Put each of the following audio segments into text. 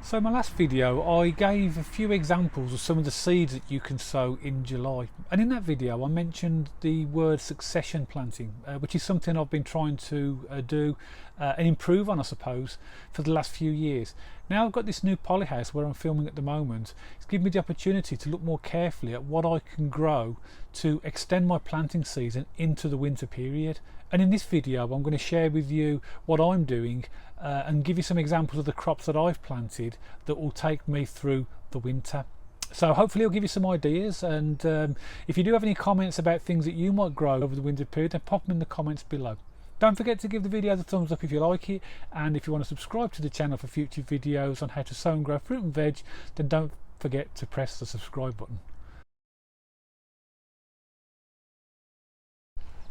So in my last video I gave a few examples of some of the seeds that you can sow in July, and in that video I mentioned the word succession planting, which is something I've been trying to do and improve on, I suppose, for the last few years. Now I've got this new polyhouse where I'm filming at the moment. It's given me the opportunity to look more carefully at what I can grow to extend my planting season into the winter period. And in this video I'm going to share with you what I'm doing and give you some examples of the crops that I've planted that will take me through the winter. So hopefully I'll give you some ideas, and if you do have any comments about things that you might grow over the winter period, then pop them in the comments below. Don't forget to give the video the thumbs up if you like it, and if you want to subscribe to the channel for future videos on how to sow and grow fruit and veg, then don't forget to press the subscribe button.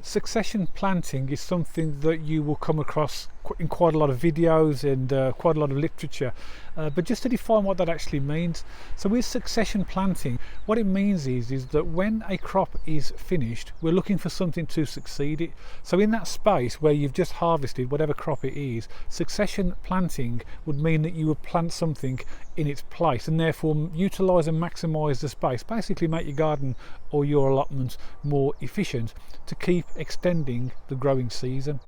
Succession planting is something that you will come across in quite a lot of videos and quite a lot of literature, but just to define what that actually means. So with succession planting, what it means is that when a crop is finished, we're looking for something to succeed it. So in that space where you've just harvested whatever crop it is, succession planting would mean that you would plant something in its place and therefore utilise and maximise the space, basically make your garden or your allotment more efficient to keep extending the growing season.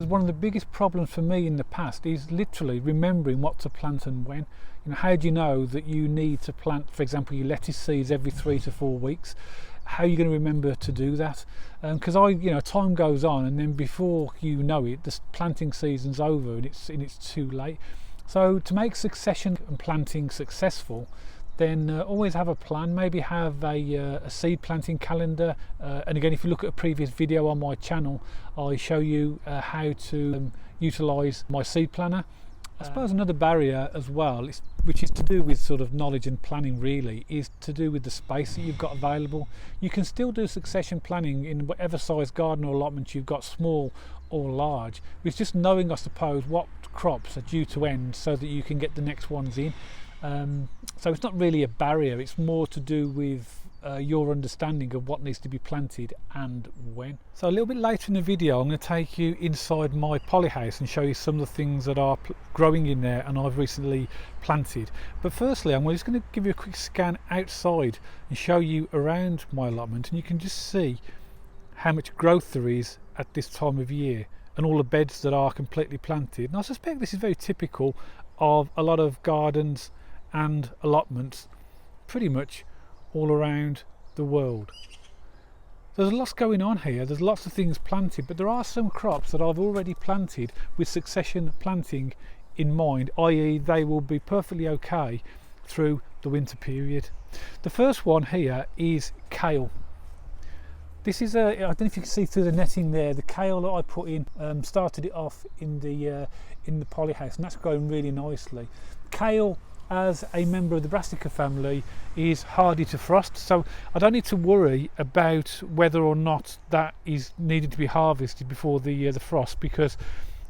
One of the biggest problems for me in the past is literally remembering what to plant and when. You know, how do you know that you need to plant, for example, your lettuce seeds every 3 to 4 weeks? How are you going to remember to do that? Because time goes on, and then before you know it, the planting season's over and it's too late. So to make succession and planting successful, then always have a plan. Maybe have a seed planting calendar, and again, if you look at a previous video on my channel, I show you how to utilise my seed planner. I suppose another barrier as well, which is to do with sort of knowledge and planning really, is to do with the space that you've got available. You can still do succession planning in whatever size garden or allotment you've got, small or large. It's just knowing, I suppose, what crops are due to end so that you can get the next ones in. So it's not really a barrier, it's more to do with your understanding of what needs to be planted and when. So a little bit later in the video I'm going to take you inside my polyhouse and show you some of the things that are growing in there and I've recently planted. But firstly I'm just going to give you a quick scan outside and show you around my allotment, and you can just see how much growth there is at this time of year and all the beds that are completely planted. And I suspect this is very typical of a lot of gardens and allotments pretty much all around the world. There's lots going on here, there's lots of things planted, but there are some crops that I've already planted with succession planting in mind, i.e. they will be perfectly okay through the winter period. The first one here is kale. This is I don't know if you can see through the netting there, the kale that I put in, started it off in the polyhouse, and that's growing really nicely. Kale, as a member of the brassica family, is hardy to frost, so I don't need to worry about whether or not that is needed to be harvested before the frost, because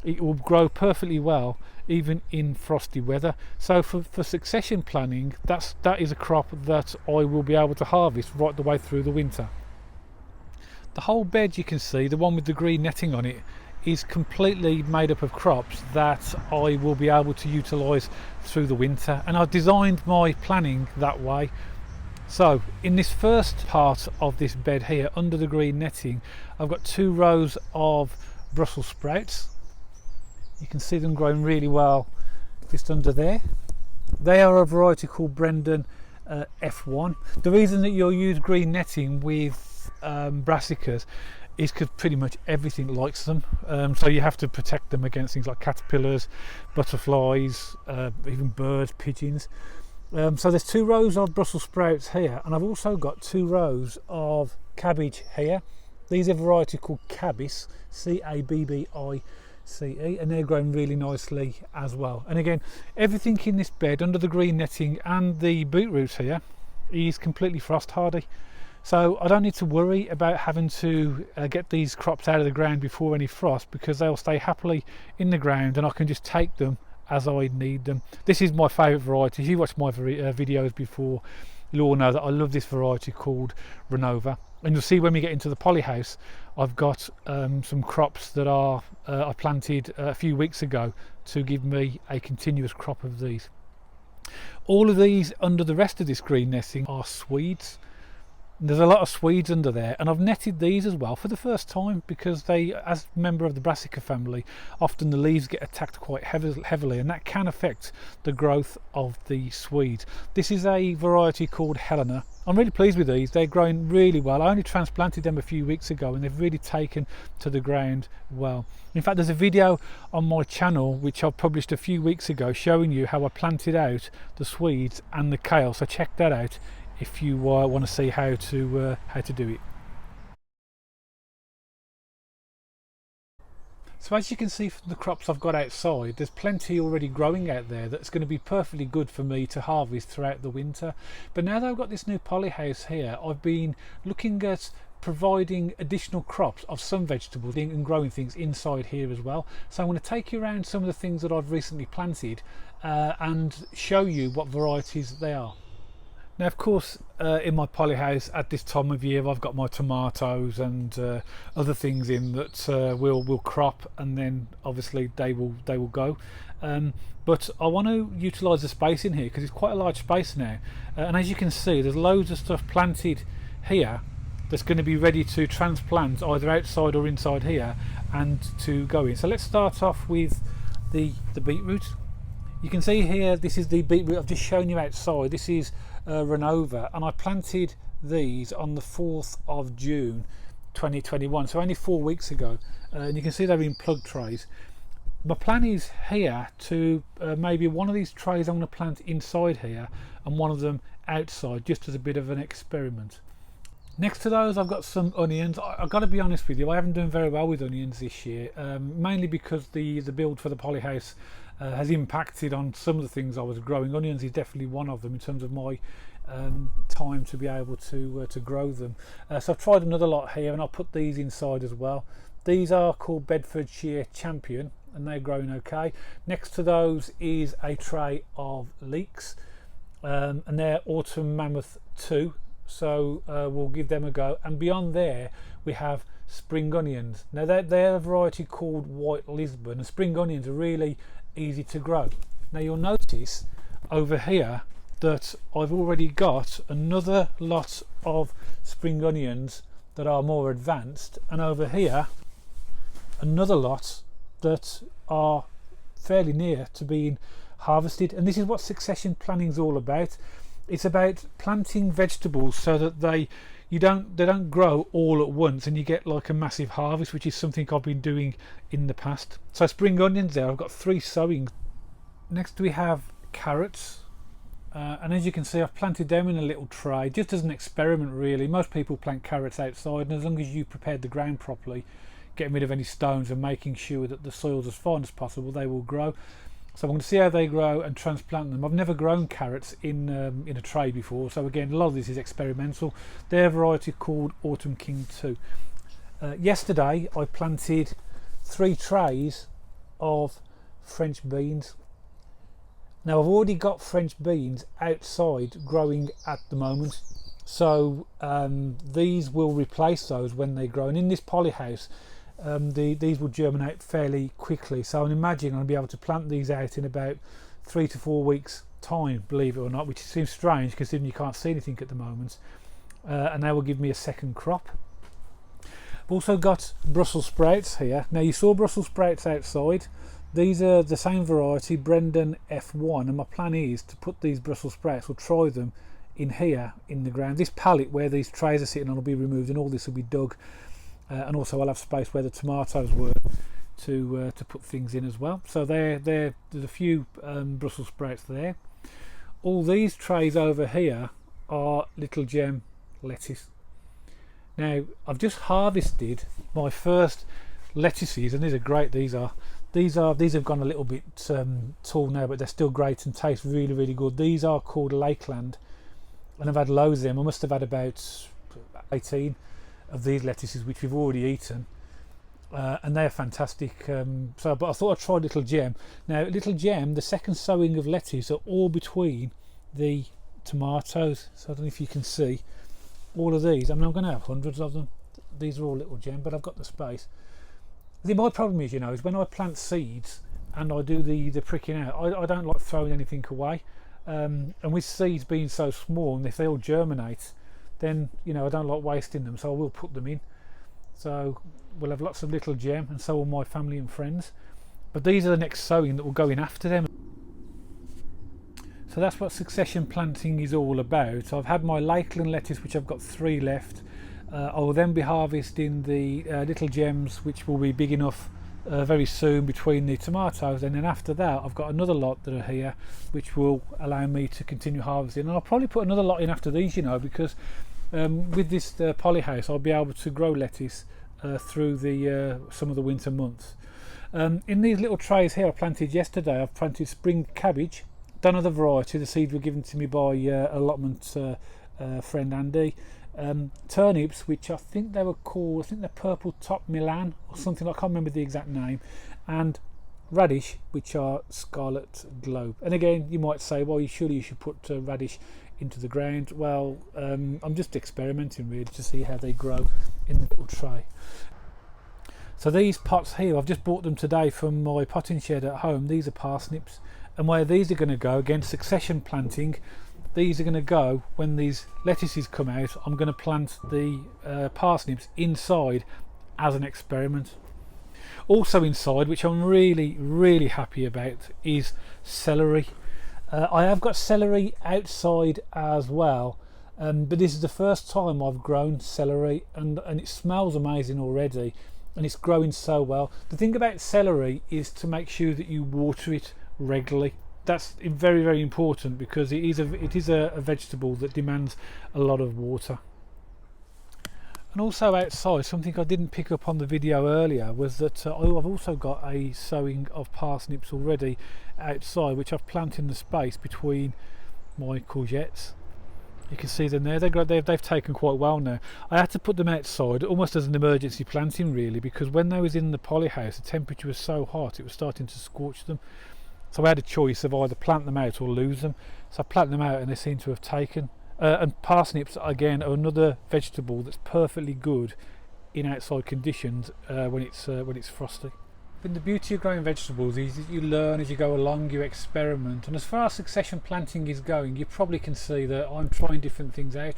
it will grow perfectly well even in frosty weather. So for succession planning, that is a crop that I will be able to harvest right the way through the winter. The whole bed, you can see, the one with the green netting on it, is completely made up of crops that I will be able to utilise through the winter, and I've designed my planning that way. So in this first part of this bed here, under the green netting, I've got 2 rows of Brussels sprouts. You can see them growing really well just under there. They are a variety called Brendan F1. The reason that you'll use green netting with brassicas is because pretty much everything likes them, so you have to protect them against things like caterpillars, butterflies, even birds, pigeons. So there's 2 rows of Brussels sprouts here, and I've also got 2 rows of cabbage here. These are a variety called Cabbice, C-A-B-B-I-C-E, and they're growing really nicely as well. And again, everything in this bed under the green netting and the beetroots here is completely frost hardy. So I don't need to worry about having to get these crops out of the ground before any frost, because they'll stay happily in the ground and I can just take them as I need them. This is my favourite variety. If you watched my videos before, you'll all know that I love this variety called Renova. And you'll see when we get into the polyhouse, I've got some crops that I planted a few weeks ago to give me a continuous crop of these. All of these under the rest of this green nesting are Swedes. There's a lot of Swedes under there, and I've netted these as well for the first time, because they, as a member of the Brassica family, often the leaves get attacked quite heavily, and that can affect the growth of the Swedes. This is a variety called Helena. I'm really pleased with these. They're growing really well. I only transplanted them a few weeks ago and they've really taken to the ground well. In fact, there's a video on my channel which I published a few weeks ago showing you how I planted out the Swedes and the kale, so check that out if you want to see how to do it. So as you can see from the crops I've got outside, there's plenty already growing out there that's going to be perfectly good for me to harvest throughout the winter. But now that I've got this new polyhouse here, I've been looking at providing additional crops of some vegetables and growing things inside here as well. So I'm going to take you around some of the things that I've recently planted and show you what varieties they are. Now, of course, in my polyhouse at this time of year, I've got my tomatoes and other things in that will crop, and then obviously they will go. But I want to utilise the space in here because it's quite a large space now, and as you can see, there's loads of stuff planted here that's going to be ready to transplant either outside or inside here and to go in. So let's start off with the beetroot. You can see here, this is the beetroot I've just shown you outside. This is Renova, and I planted these on the 4th of June 2021, so only 4 weeks ago, and you can see they're in plug trays. My plan is here to maybe one of these trays I'm going to plant inside here and one of them outside, just as a bit of an experiment. Next to those, I've got some onions. I've got to be honest with you, I haven't done very well with onions this year, mainly because the build for the polyhouse has impacted on some of the things I was growing. Onions is definitely one of them in terms of my time to be able to grow them. So I've tried another lot here, and I'll put these inside as well. These are called Bedfordshire Champion, and they're growing okay. Next to those is a tray of leeks, and they're Autumn Mammoth 2. So we'll give them a go. And beyond there we have spring onions. Now they're a variety called White Lisbon, and spring onions are really easy to grow. Now you'll notice over here that I've already got another lot of spring onions that are more advanced, and over here another lot that are fairly near to being harvested. And this is what succession planning is all about. It's about planting vegetables so that they don't grow all at once and you get like a massive harvest, which is something I've been doing in the past. So spring onions there, I've got 3 sowings. Next we have carrots, and as you can see I've planted them in a little tray just as an experiment really. Most people plant carrots outside, and as long as you prepared the ground properly, getting rid of any stones and making sure that the soil's as fine as possible, they will grow. So I'm going to see how they grow and transplant them. I've never grown carrots in a tray before, so again a lot of this is experimental. They're a variety called Autumn King 2. Yesterday I planted 3 trays of French beans. Now I've already got French beans outside growing at the moment, so these will replace those when they grow. And in this polyhouse, these will germinate fairly quickly, so I'm imagining I'll be able to plant these out in about 3 to 4 weeks time, believe it or not, which seems strange considering you can't see anything at the moment, and they will give me a second crop. I've also got Brussels sprouts here. Now you saw Brussels sprouts outside. These are the same variety, Brendan F1, and my plan is to put these Brussels sprouts, or try them, in here in the ground. This pallet where these trays are sitting on will be removed and all this will be dug. And also I'll have space where the tomatoes were to put things in as well. So there's a few Brussels sprouts there. All these trays over here are Little Gem lettuce. Now I've just harvested my first lettuces, and these are great. These have gone a little bit tall now, but they're still great and taste really, really good. These are called Lakeland, and I've had loads of them. I must have had about 18 of these lettuces which we've already eaten, and they're fantastic. But I thought I'd try Little Gem. Now Little Gem, the second sowing of lettuce are all between the tomatoes, so I don't know if you can see all of these. I mean, I'm going to have hundreds of them. These are all Little Gem, but I've got the space. My problem is, is when I plant seeds and I do the pricking out, I don't like throwing anything away, and with seeds being so small, and if they all germinate, then I don't like wasting them, so I will put them in. So we'll have lots of Little Gem, and so will my family and friends. But these are the next sowing that will go in after them. So that's what succession planting is all about. I've had my Lakeland lettuce, which I've got 3 left. I will then be harvesting the Little Gems, which will be big enough very soon between the tomatoes, and then after that I've got another lot that are here which will allow me to continue harvesting, and I'll probably put another lot in after these, because with this poly house I'll be able to grow lettuce through the some of the winter months. In these little trays here I planted yesterday, I've planted spring cabbage. Don't know the variety, the seeds were given to me by Allotment friend Andy. Turnips, which I think they were called, I think they're purple top Milan or something, I can't remember the exact name, and radish, which are scarlet globe. And again, you might say, well, you should put radish into the ground. Well, I'm just experimenting really to see how they grow in the little tray. So these pots here, I've just bought them today from my potting shed at home. These are parsnips, and where these are going to go, again, succession planting, these are going to go when these lettuces come out. I'm going to plant the parsnips inside as an experiment. Also inside, which I'm really happy about, is celery. I have got celery outside as well, but this is the first time I've grown celery, and it smells amazing already, and it's growing so well. The thing about celery is to make sure that you water it regularly. That's very important, because it is a vegetable that demands a lot of water. And also outside, something I didn't pick up on the video earlier was that I've also got a sowing of parsnips already outside, which I've planted in the space between my courgettes. You can see them there. They've taken quite well now. I had to put them outside almost as an emergency planting really, because when they was in the poly house the temperature was so hot it was starting to scorch them. So I had a choice of either plant them out or lose them. So I planted them out and they seem to have taken. And parsnips, again, are another vegetable that's perfectly good in outside conditions when it's frosty. But the beauty of growing vegetables is that you learn as you go along, you experiment. And as far as succession planting is going, you probably can see that I'm trying different things out.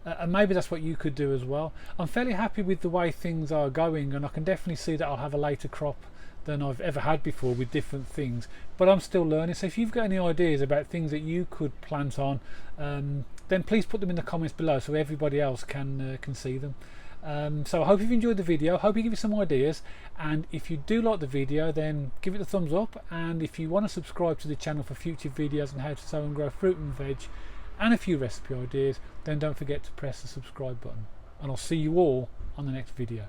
And maybe that's what you could do as well. I'm fairly happy with the way things are going, and I can definitely see that I'll have a later crop than I've ever had before with different things, but I'm still learning. So if you've got any ideas about things that you could plant on, then please put them in the comments below so everybody else can see them. So I hope you've enjoyed the video, hope you give you some ideas, and if you do like the video then give it a thumbs up, and if you want to subscribe to the channel for future videos on how to sow and grow fruit and veg and a few recipe ideas, then don't forget to press the subscribe button, and I'll see you all on the next video.